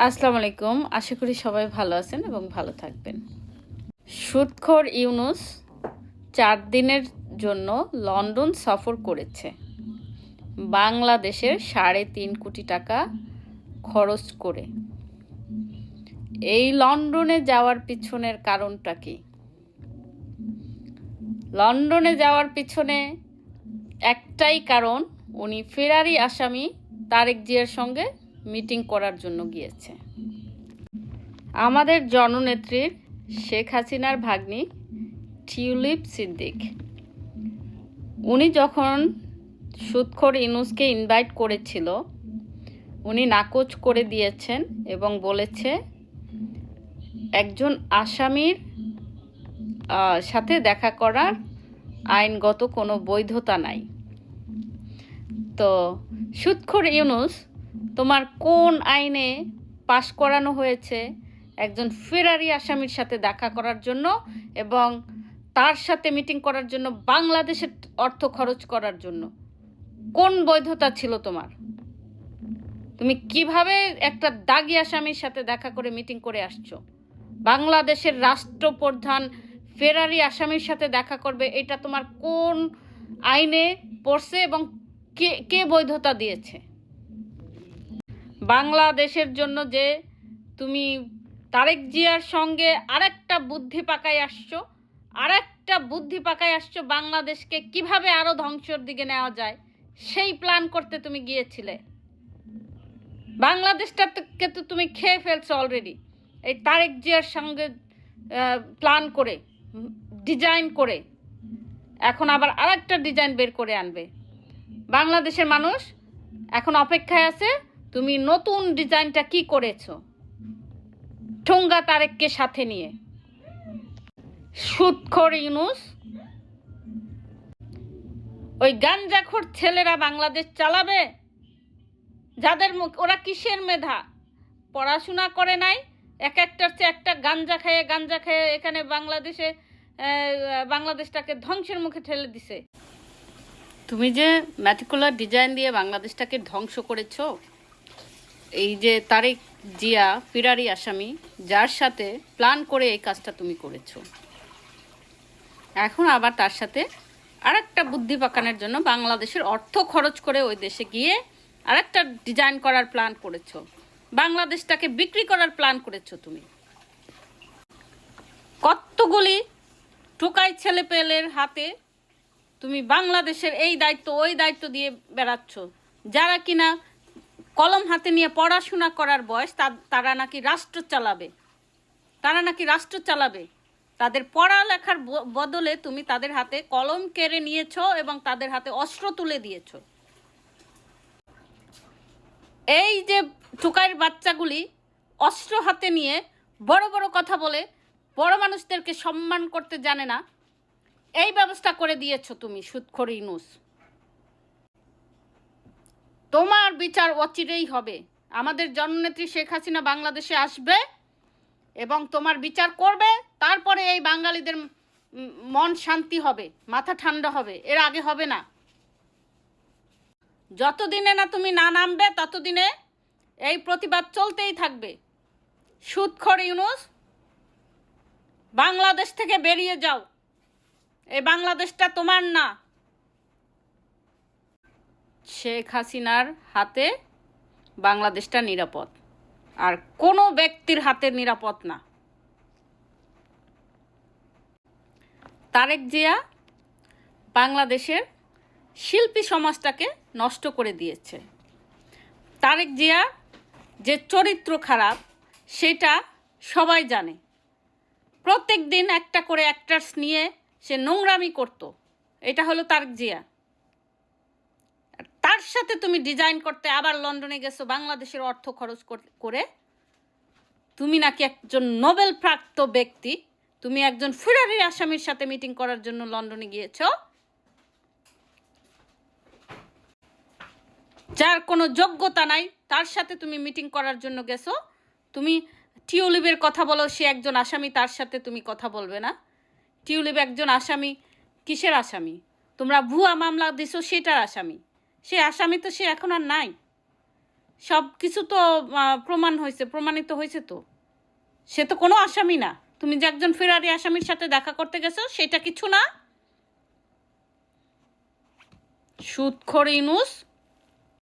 আসসালামু আলাইকুম। আশা করি সবাই ভালো আছেন এবং ভালো থাকবেন। সুদখোর ইউনুস ৪ দিনের জন্য লন্ডন সফর করেছে। বাংলাদেশের ৩.৫ কোটি টাকা খরচ করে। এই লন্ডনে যাওয়ার পিছনের কারণটা কি? লন্ডনে যাওয়ার পিছনে একটাই কারণ, উনি ফেরারি আসামি তারেক জিয়ার সঙ্গে মিটিং করার জন্য গিয়েছে। আমাদের জননেত্রীর শেখ হাসিনার ভাগ্নি টিউলিপ সিদ্দিক, উনি যখন সুদখোর ইউনুসকে ইনভাইট করেছিল, উনি নাকচ করে দিয়েছেন এবং বলেছে একজন আসামির সাথে দেখা করার আইনগত কোনো বৈধতা নাই। তো সুদখোর ইউনুস, তোমার কোন আইনে পাশ করানো হয়েছে একজন ফেরারি আসামির সাথে দেখা করার জন্য এবং তার সাথে মিটিং করার জন্য বাংলাদেশের অর্থ খরচ করার জন্য? কোন বৈধতা ছিল তোমার? তুমি কিভাবে একটা দাগী আসামির সাথে দেখা করে মিটিং করে আসছো? বাংলাদেশের রাষ্ট্রপ্রধান ফেরারি আসামির সাথে দেখা করবে, এটা তোমার কোন আইনে পড়ছে এবং কে কে বৈধতা দিয়েছে? বাংলাদেশের জন্য যে তুমি তারেক জিয়ার সঙ্গে আরেকটা বুদ্ধি পাকায় আসছো বাংলাদেশকে কিভাবে আরো ধ্বংসের দিকে নেওয়া যায়, সেই প্ল্যান করতে তুমি গিয়েছিলে। বাংলাদেশটাকে তো তুমি খেয়ে ফেলছো অলরেডি, এই তারেক জিয়ার সঙ্গে প্ল্যান করে, ডিজাইন করে। এখন আবার আরেকটা ডিজাইন বের করে আনবে। বাংলাদেশের মানুষ এখন অপেক্ষায় আছে তুমি নতুন ডিজাইনটা কি করেছো ঠোঙ্গা তারেককে সাথে নিয়ে। সুদখোর ইউনুস, ওই গাঞ্জাখোর ছেলেরা বাংলাদেশ চালাবে? যাদের মুখ, ওরা কিসের মেধা? পড়াশোনা করে নাই, এক একটার চেয়ে একটা গাঞ্জা খেয়ে এখানে বাংলাদেশটাকে ধ্বংসের মুখে ঠেলে দিছে। তুমি যে ম্যাটিকুলার ডিজাইন দিয়ে বাংলাদেশটাকে ধ্বংস করেছো, এই যে তারেক জিয়া ফেরারি আসামি, যার সাথে প্ল্যান করে এই কাজটা তুমি করেছো, এখন আবার তার সাথে আরেকটা বুদ্ধি পাকানোর জন্য বাংলাদেশের অর্থ খরচ করে ওই দেশে গিয়ে আরেকটা ডিজাইন করার প্ল্যান করেছো, বাংলাদেশটাকে বিক্রি করার প্ল্যান করেছো। তুমি কতগুলি টোকাই ছেলেপেলের হাতে তুমি বাংলাদেশের এই দায়িত্ব ওই দায়িত্ব দিয়ে বেড়াচ্ছ, যারা কিনা কলম হাতে নিয়ে পড়াশোনা করার বয়স, তারা নাকি রাষ্ট্র চালাবে। তাদের পড়ালেখার বদলে তুমি তাদের হাতে কলম কেড়ে নিয়েছো এবং তাদের হাতে অস্ত্র তুলে দিয়েছো। এই যে টোকাইয়ের বাচ্চাগুলি অস্ত্র হাতে নিয়ে বড় বড় কথা বলে বড় মানুষদেরকে সম্মান করতে জানে না, এই ব্যবস্থা করে দিয়েছো তুমি সুদখোর ইউনুস। তোমার বিচার অচিরেই হবে। আমাদের জননেত্রী শেখ হাসিনা বাংলাদেশে আসবে এবং তোমার বিচার করবে, তারপরে এই বাঙালিদের মন শান্তি হবে, মাথা ঠান্ডা হবে, এর আগে হবে না। যতদিনে না তুমি না নামবে ততদিনে এই প্রতিবাদ চলতেই থাকবে। সুদখোর ইউনুস, বাংলাদেশ থেকে বেরিয়ে যাও, এই বাংলাদেশটা তোমার না। শেখ হাসিনার হাতে বাংলাদেশটা নিরাপদ, আর কোনো ব্যক্তির হাতে নিরাপদ না। তারেক জিয়া বাংলাদেশের শিল্পী সমাজটাকে নষ্ট করে দিয়েছে। তারেক জিয়া যে চরিত্র খারাপ সেটা সবাই জানে। প্রত্যেক দিন একটা করে অ্যাক্টার্স নিয়ে সে নোংরামি করত, এটা হলো তারেক জিয়া। তার সাথে তুমি ডিজাইন করতে আবার লন্ডনে গেছো বাংলাদেশের অর্থ খরচ করে। তুমি নাকি একজন নোবেল প্রাপ্ত ব্যক্তি, তুমি একজন ফেরারি আসামির সাথে মিটিং করার জন্য লন্ডনে গিয়েছো, যার কোনো যোগ্যতা নাই, তার সাথে তুমি মিটিং করার জন্য গেছো। তুমি টিউলিপের কথা বলো, সে একজন আসামি, তার সাথে তুমি কথা বলবে না? টিউলিপ একজন আসামি, কিসের আসামি? তোমরা ভুয়া মামলা দিছো সেটার আসামি। সে আসামি তো সে এখন আর নাই। সব কিছু তো প্রমাণিত হয়েছে তো। সে তো কোনো আসামি না। তুমি যে একজন ফেরারি আসামির সাথে দেখা করতে গেছো সেটা কিছু না। সুদখোর ইউনূস